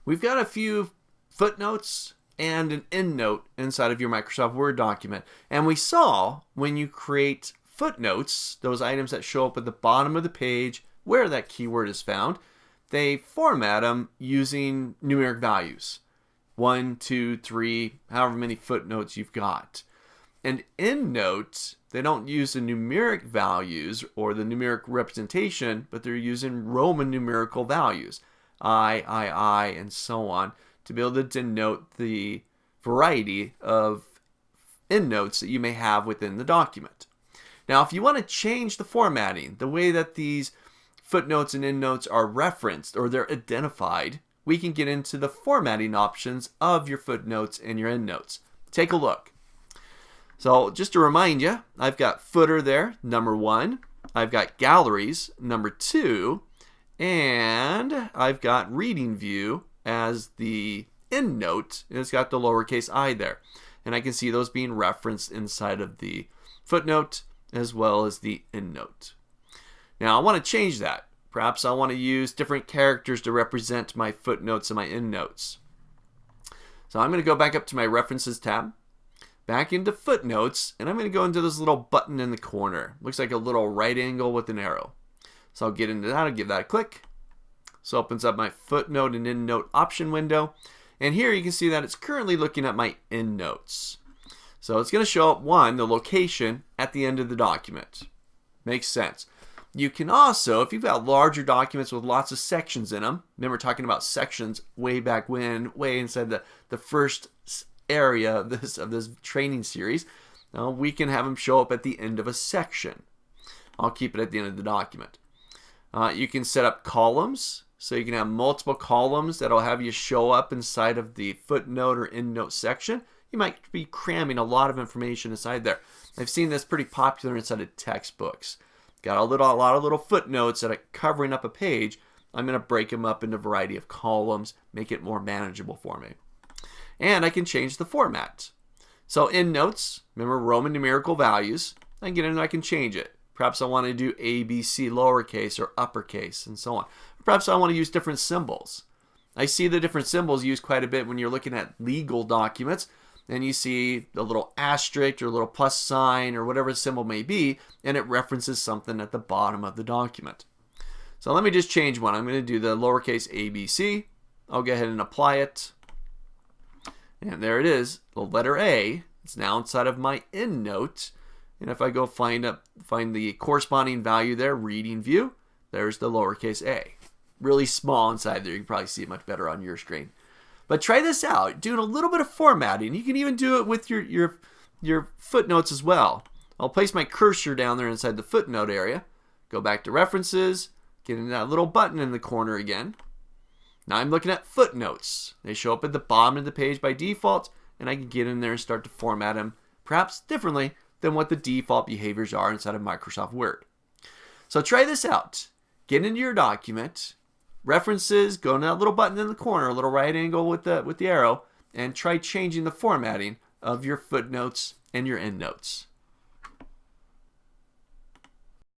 We've got a few footnotes and an endnote inside of your Microsoft Word document. And we saw when you create footnotes, those items that show up at the bottom of the page where that keyword is found, they format them using numeric values. 1, 2, 3, however many footnotes you've got. And endnotes, they don't use the numeric values or the numeric representation, but they're using Roman numerical values. I, and so on, to be able to denote the variety of endnotes that you may have within the document. Now, if you want to change the formatting, the way that these footnotes and endnotes are referenced or they're identified, we can get into the formatting options of your footnotes and your endnotes. Take a look. So just to remind you, I've got footer there, number 1. I've got galleries, number 2. And I've got reading view as the endnote. It's got the lowercase I there. And I can see those being referenced inside of the footnote as well as the endnote. Now I want to change that. Perhaps I want to use different characters to represent my footnotes and my endnotes. So I'm going to go back up to my References tab, back into Footnotes, and I'm going to go into this little button in the corner. Looks like a little right angle with an arrow. So I'll get into that, I'll give that a click. So it opens up my footnote and endnote option window. And here you can see that it's currently looking at my endnotes. So it's going to show up, 1, the location at the end of the document. Makes sense. You can also, if you've got larger documents with lots of sections in them, remember talking about sections way back when, way inside the first area of this training series, we can have them show up at the end of a section. I'll keep it at the end of the document. You can set up columns, so you can have multiple columns that'll have you show up inside of the footnote or endnote section. You might be cramming a lot of information inside there. I've seen this pretty popular inside of textbooks. Got a lot of little footnotes that are covering up a page. I'm going to break them up into a variety of columns, make it more manageable for me. And I can change the format. So endnotes, remember Roman numerical values. I get in and I can change it. Perhaps I want to do ABC lowercase or uppercase and so on. Perhaps I want to use different symbols. I see the different symbols used quite a bit when you're looking at legal documents, and you see a little asterisk or a little plus sign or whatever the symbol may be, and it references something at the bottom of the document. So let me just change one. I'm going to do the lowercase ABC. I'll go ahead and apply it. And there it is, the letter A. It's now inside of my endnote. And if I go find the corresponding value there, reading view, there's the lowercase a. Really small inside there. You can probably see it much better on your screen. But try this out, doing a little bit of formatting. You can even do it with your footnotes as well. I'll place my cursor down there inside the footnote area. Go back to References, get in that little button in the corner again. Now I'm looking at footnotes. They show up at the bottom of the page by default, and I can get in there and start to format them perhaps differently than what the default behaviors are inside of Microsoft Word. So try this out. Get into your document, References, go to that little button in the corner, a little right angle with the arrow, and try changing the formatting of your footnotes and your endnotes.